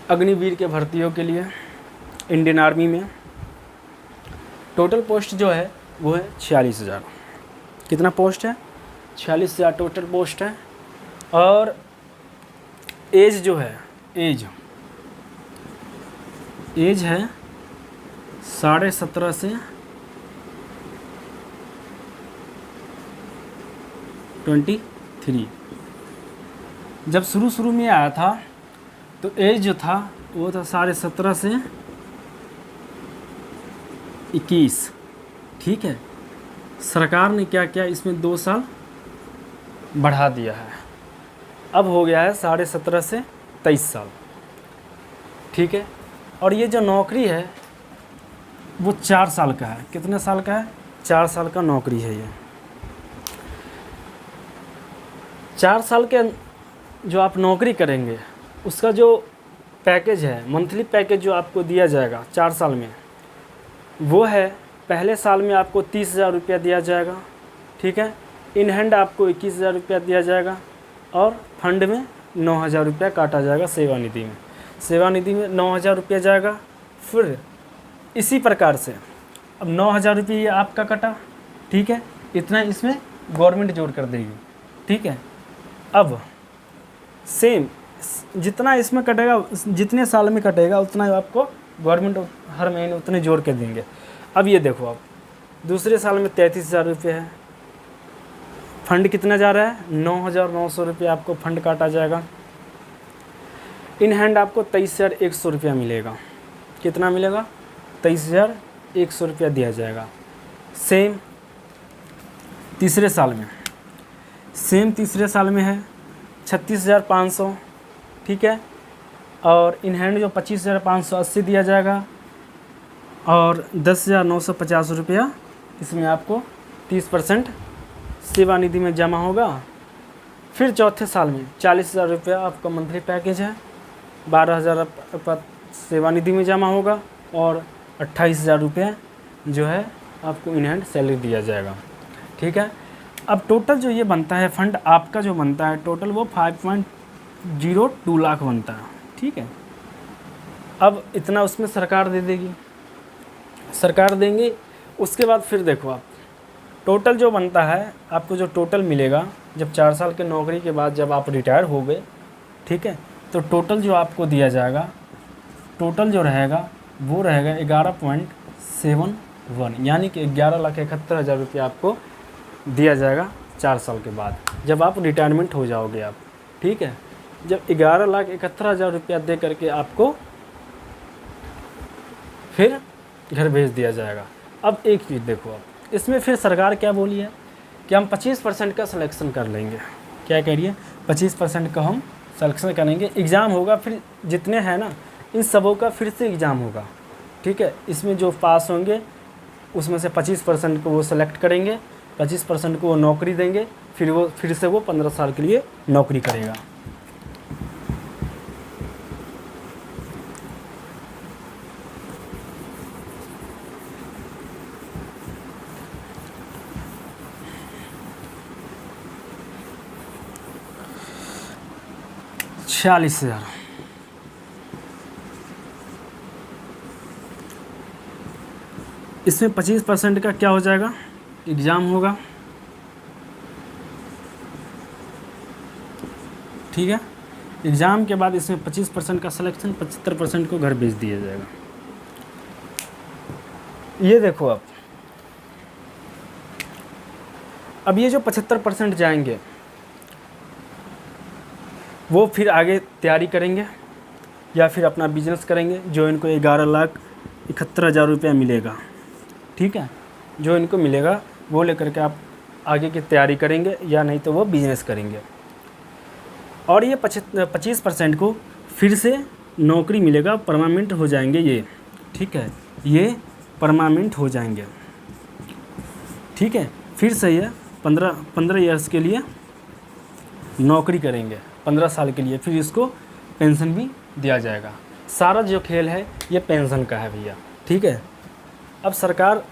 अग्निवीर के भर्तियों के लिए इंडियन आर्मी में टोटल पोस्ट जो है वो है 46,000। कितना पोस्ट है? 46,000 टोटल पोस्ट है। और एज जो है, एज है 17.5 से 23। जब शुरू में आया था तो एज जो था वो था 17.5 से 21। ठीक है, सरकार ने क्या किया, इसमें 2 साल बढ़ा दिया है, अब हो गया है 17.5 से 23 साल। ठीक है, और ये जो नौकरी है वो 4 साल का है। कितने साल का है? 4 साल का नौकरी है ये। 4 साल के जो आप नौकरी करेंगे उसका जो पैकेज है, मंथली पैकेज जो आपको दिया जाएगा 4 साल में, वो है पहले साल में आपको 30,000 रुपया दिया जाएगा। ठीक है, इन हैंड आपको 21,000 रुपया दिया जाएगा और फंड में 9,000 रुपया काटा जाएगा। सेवानिधि में 9,000 रुपया जाएगा। फिर इसी प्रकार से अब 9,000 रुपये आपका कटा। ठीक है, इतना इसमें गवर्नमेंट जोड़ कर देगी। ठीक है, अब सेम जितना इसमें कटेगा, जितने साल में कटेगा उतना आपको गवर्नमेंट हर महीने उतने जोड़ के देंगे। अब ये देखो, आप दूसरे साल में 33,000 रुपये है, फंड कितना जा रहा है? 9,900 रुपये आपको फंड काटा जाएगा। इन हैंड आपको 23,100 रुपया मिलेगा। कितना मिलेगा? 23,100 रुपया दिया जाएगा। सेम तीसरे साल में है 36,500। ठीक है, और इन हैंड जो 25,580 दिया जाएगा और 10,950 रुपया इसमें आपको 30% सेवानिधि में जमा होगा। फिर चौथे साल में 40,000 रुपया आपका मंथली पैकेज है, 12,000 आपका सेवानिधि में जमा होगा और 28,000 रुपये जो है आपको इन हैंड सैलरी दिया जाएगा। ठीक है, अब टोटल जो ये बनता है फंड आपका जो बनता है टोटल वो 5.02 लाख बनता है। ठीक है, अब इतना उसमें सरकार दे देगी, सरकार देंगे। उसके बाद फिर देखो आप टोटल जो बनता है आपको, जो टोटल मिलेगा जब 4 साल के नौकरी के बाद जब आप रिटायर हो गए, ठीक है, तो टोटल जो आपको दिया जाएगा, टोटल जो रहेगा वो रहेगा 11.71, यानी कि 11,71,000 रुपया आपको दिया जाएगा 4 साल के बाद जब आप रिटायरमेंट हो जाओगे आप। ठीक है, जब 11,71,000 रुपया दे करके आपको फिर घर भेज दिया जाएगा। अब एक चीज़ देखो, आप इसमें फिर सरकार क्या बोली है कि हम 25% का सिलेक्शन कर लेंगे। क्या कह रही है? 25% का हम सिलेक्शन करेंगे, एग्ज़ाम होगा, फिर जितने हैं ना इन सबों का फिर से एग्ज़ाम होगा। ठीक है, इसमें जो पास होंगे उसमें से 25% को वो सेलेक्ट करेंगे, 25% को वो नौकरी देंगे, फिर से वो 15 साल के लिए नौकरी करेगा। $46,000 इसमें 25% का क्या हो जाएगा? एग्ज़ाम होगा। ठीक है, एग्ज़ाम के बाद इसमें 25% का सिलेक्शन, 75% को घर भेज दिया जाएगा। ये देखो अब ये जो 75% जाएंगे वो फिर आगे तैयारी करेंगे या फिर अपना बिजनेस करेंगे, जो इनको 11,71,000 रुपया मिलेगा। ठीक है, जो इनको मिलेगा वो लेकर के आप आगे की तैयारी करेंगे या नहीं तो वो बिजनेस करेंगे। और ये 25% को फिर से नौकरी मिलेगा, परमानेंट हो जाएंगे ये। ठीक है, ये परमानेंट हो जाएंगे। ठीक है, फिर से ये 15 ईयर्स के लिए नौकरी करेंगे, 15 साल के लिए, फिर इसको पेंशन भी दिया जाएगा। सारा जो खेल है ये पेंशन का है भैया। ठीक है, अब सरकार,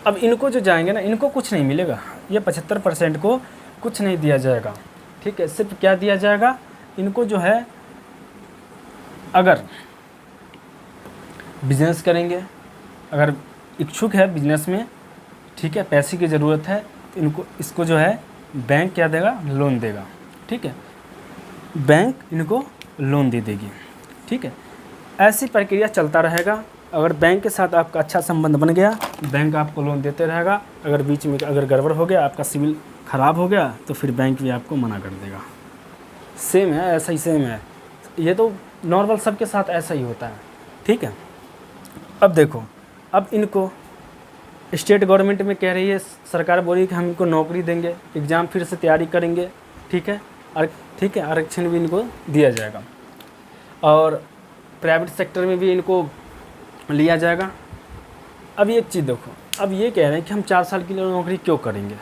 अब इनको जो जाएंगे ना इनको कुछ नहीं मिलेगा, ये 75% को कुछ नहीं दिया जाएगा। ठीक है, सिर्फ क्या दिया जाएगा, इनको जो है अगर बिजनेस करेंगे, अगर इच्छुक है बिजनेस में, ठीक है, पैसे की ज़रूरत है, तो इसको जो है बैंक क्या देगा, लोन देगा। ठीक है, बैंक इनको लोन दे देगी। ठीक है, ऐसी प्रक्रिया चलता रहेगा। अगर बैंक के साथ आपका अच्छा संबंध बन गया, बैंक आपको लोन देते रहेगा। अगर बीच में अगर गड़बड़ हो गया, आपका सिविल ख़राब हो गया, तो फिर बैंक भी आपको मना कर देगा। सेम है, ऐसा ही सेम है। ये तो नॉर्मल सबके साथ ऐसा ही होता है। ठीक है, अब देखो, अब इनको स्टेट गवर्नमेंट में कह रही है, सरकार बोल रही है कि हम इनको नौकरी देंगे, एग्ज़ाम फिर से तैयारी करेंगे। ठीक है, ठीक है, आरक्षण भी इनको दिया जाएगा और प्राइवेट सेक्टर में भी इनको लिया जाएगा। अब एक चीज़ देखो, अब ये कह रहे हैं कि हम 4 साल की नौकरी क्यों करेंगे।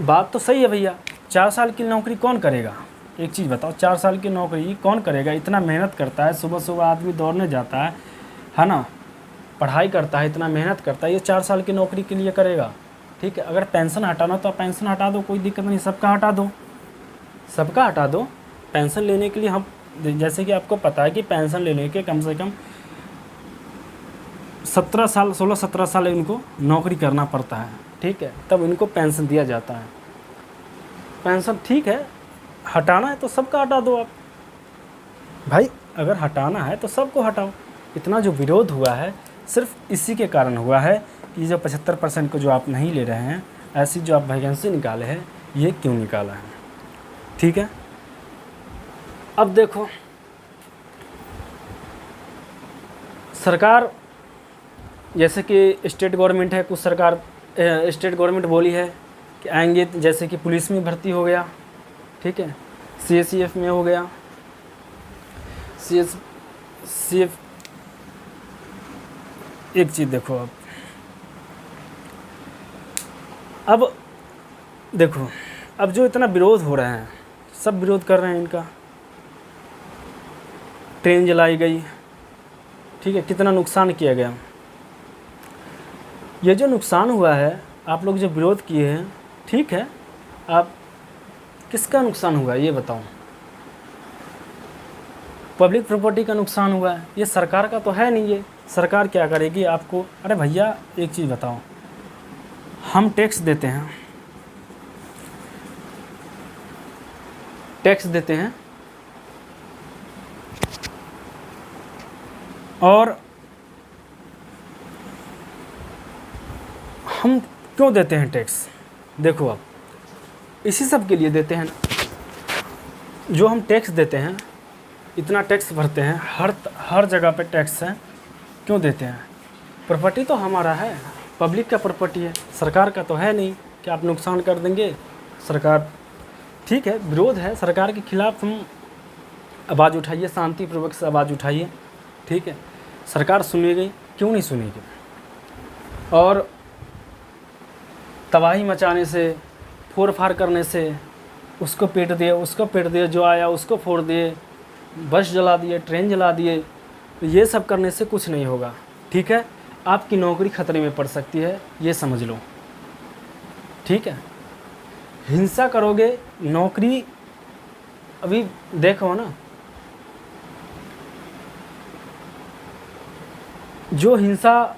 बात तो सही है भैया, 4 साल की नौकरी कौन करेगा। एक चीज़ बताओ, 4 साल की नौकरी कौन करेगा। इतना मेहनत करता है, सुबह सुबह आदमी दौड़ने जाता है ना, पढ़ाई करता है, इतना मेहनत करता है, ये 4 साल की नौकरी के लिए करेगा। ठीक है, अगर पेंशन हटाना तो पेंशन हटा दो, कोई दिक्कत नहीं, सबका हटा दो, सबका हटा दो। पेंशन लेने के लिए हम, जैसे कि आपको पता है कि पेंशन लेने के कम से कम 17 साल 16-17 साल इनको नौकरी करना पड़ता है। ठीक है, तब इनको पेंशन दिया जाता है। पेंशन ठीक है, हटाना है तो सबका हटा दो आप भाई, अगर हटाना है तो सबको हटाओ। इतना जो विरोध हुआ है सिर्फ इसी के कारण हुआ है कि जो 75% को जो आप नहीं ले रहे हैं, ऐसी जो आप वैकेंसी निकाले हैं, ये क्यों निकाला है। ठीक है, अब देखो, सरकार जैसे कि स्टेट गवर्नमेंट है, कुछ सरकार स्टेट गवर्नमेंट बोली है कि आएंगे, जैसे कि पुलिस में भर्ती हो गया। ठीक है, CACF में हो गया, CF। एक चीज़ देखो, अब देखो, अब जो इतना विरोध हो रहा है, सब विरोध कर रहे हैं इनका। ट्रेन जलाई गई, ठीक है, कितना नुकसान किया गया। ये जो नुकसान हुआ है, आप लोग जो विरोध किए हैं, ठीक है, आप किसका नुकसान हुआ ये बताओ। पब्लिक प्रॉपर्टी का नुकसान हुआ है, ये सरकार का तो है नहीं। ये सरकार क्या करेगी आपको। अरे भैया एक चीज़ बताओ, हम टैक्स देते हैं, टैक्स देते हैं, और हम क्यों देते हैं टैक्स। देखो, आप इसी सब के लिए देते हैं। जो हम टैक्स देते हैं, इतना टैक्स भरते हैं, हर जगह पे टैक्स है, क्यों देते हैं। प्रॉपर्टी तो हमारा है, पब्लिक का प्रॉपर्टी है, सरकार का तो है नहीं कि आप नुकसान कर देंगे। सरकार, ठीक है, विरोध है सरकार के खिलाफ, हम आवाज़ उठाइए, शांतिपूर्वक से आवाज़ उठाइए। ठीक है, सरकार सुनेगी, क्यों नहीं सुनेगी। और तबाही मचाने से, फोड़ फाड़ करने से, उसको पीट दिए, जो आया उसको फोड़ दिए, बस जला दिए, ट्रेन जला दिए, तो ये सब करने से कुछ नहीं होगा। ठीक है, आपकी नौकरी खतरे में पड़ सकती है, ये समझ लो। ठीक है, हिंसा करोगे, नौकरी, अभी देखो ना, जो हिंसा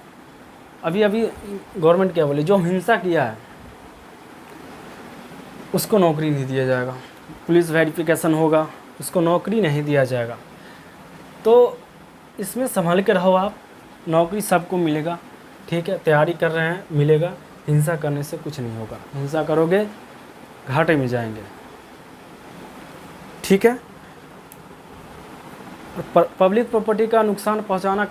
अभी गवर्नमेंट क्या बोले, जो हिंसा किया है उसको नौकरी नहीं दिया जाएगा, पुलिस वेरिफिकेशन होगा, उसको नौकरी नहीं दिया जाएगा। तो इसमें संभल के रहो आप, नौकरी सबको मिलेगा। ठीक है, तैयारी कर रहे हैं, मिलेगा। हिंसा करने से कुछ नहीं होगा, हिंसा करोगे घाटे में जाएंगे। ठीक है, पब्लिक प्रॉपर्टी का नुकसान पहुंचाना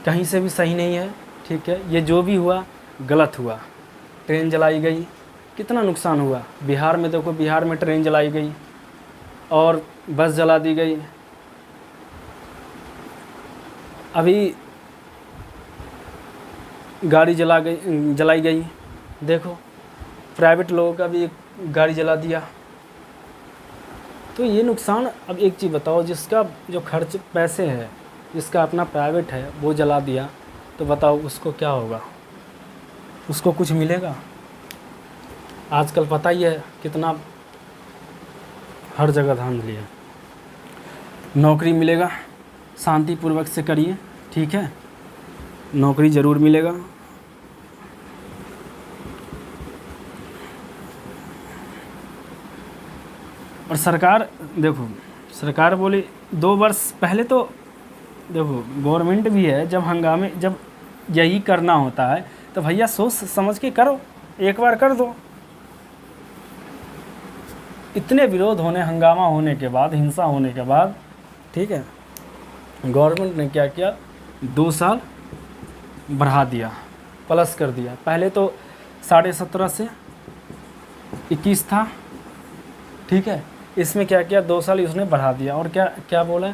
कहीं से भी सही नहीं है। ठीक है, ये जो भी हुआ गलत हुआ। ट्रेन जलाई गई, कितना नुकसान हुआ। बिहार में देखो, बिहार में ट्रेन जलाई गई और बस जला दी गई। अभी गाड़ी जलाई गई, देखो प्राइवेट लोगों का भी गाड़ी जला दिया। तो ये नुकसान। अब एक चीज़ बताओ, जिसका जो खर्च पैसे है, जिसका अपना प्राइवेट है, वो जला दिया, तो बताओ उसको क्या होगा, उसको कुछ मिलेगा। आजकल पता ही है कितना हर जगह धांधली है। नौकरी मिलेगा, शांतिपूर्वक से करिए, ठीक है, नौकरी ज़रूर मिलेगा। और सरकार देखो, सरकार बोली 2 वर्ष पहले तो देखो गवर्नमेंट भी है, जब यही करना होता है तो भैया सोच समझ के करो, एक बार कर दो। इतने विरोध होने, हंगामा होने के बाद, हिंसा होने के बाद, ठीक है, गवर्नमेंट ने क्या किया, 2 साल बढ़ा दिया, प्लस कर दिया। पहले तो 17.5 से 21 था, ठीक है, इसमें क्या किया, 2 साल उसने बढ़ा दिया। और क्या क्या बोला,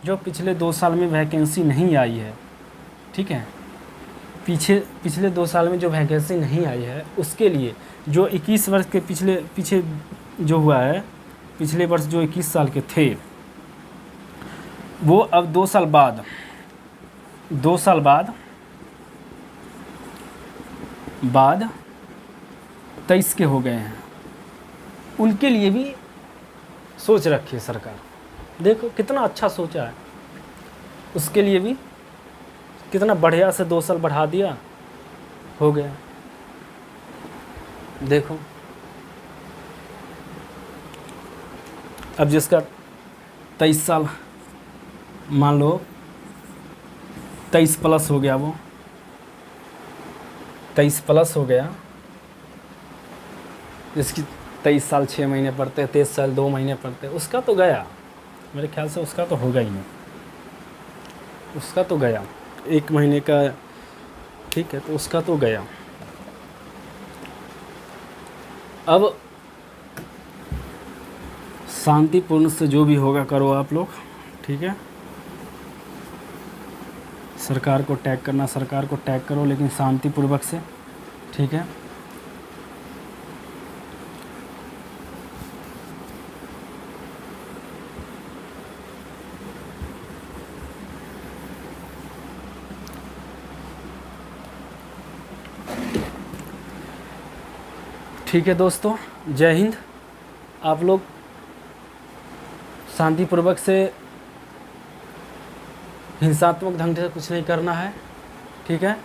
जो पिछले 2 साल में वैकेंसी नहीं आई है, ठीक है, पिछले 2 साल में जो वैकेंसी नहीं आई है, उसके लिए जो 21 वर्ष के पीछे जो हुआ है, पिछले वर्ष जो 21 साल के थे, वो अब 2 साल बाद 23 के हो गए हैं। उनके लिए भी सोच रखी है सरकार, देखो कितना अच्छा सोचा है, उसके लिए भी कितना बढ़िया से 2 साल बढ़ा दिया, हो गया। देखो अब जिसका 23 साल, मान लो 23 प्लस हो गया, वो 23 प्लस हो गया, जिसकी 23 साल 6 महीने पड़ते, 23 साल 2 महीने पड़ते, उसका तो गया, मेरे ख्याल से उसका तो होगा ही नहीं, उसका तो गया 1 महीने का, ठीक है, तो उसका तो गया। अब शांतिपूर्ण से जो भी होगा करो आप लोग, ठीक है, सरकार को टैग करना, सरकार को टैग करो, लेकिन शांतिपूर्वक से, ठीक है। ठीक है दोस्तों, जय हिंद। आप लोग शांतिपूर्वक से, हिंसात्मक ढंग से कुछ नहीं करना है, ठीक है,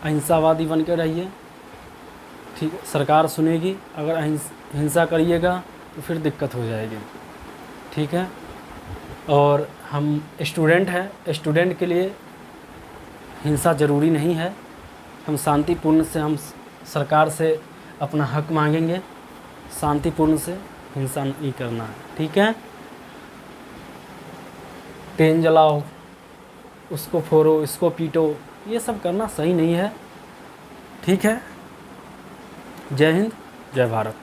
अहिंसावादी बन के रहिए, ठीक है, सरकार सुनेगी। अगर हिंसा करिएगा तो फिर दिक्कत हो जाएगी, ठीक है। और हम स्टूडेंट हैं, स्टूडेंट के लिए हिंसा ज़रूरी नहीं है, हम शांतिपूर्ण से, हम सरकार से अपना हक मांगेंगे, शांतिपूर्ण से, हिंसा नहीं करना है, ठीक है। पेन जलाओ, उसको फोड़ो, इसको पीटो, ये सब करना सही नहीं है, ठीक है। जय हिंद, जय भारत।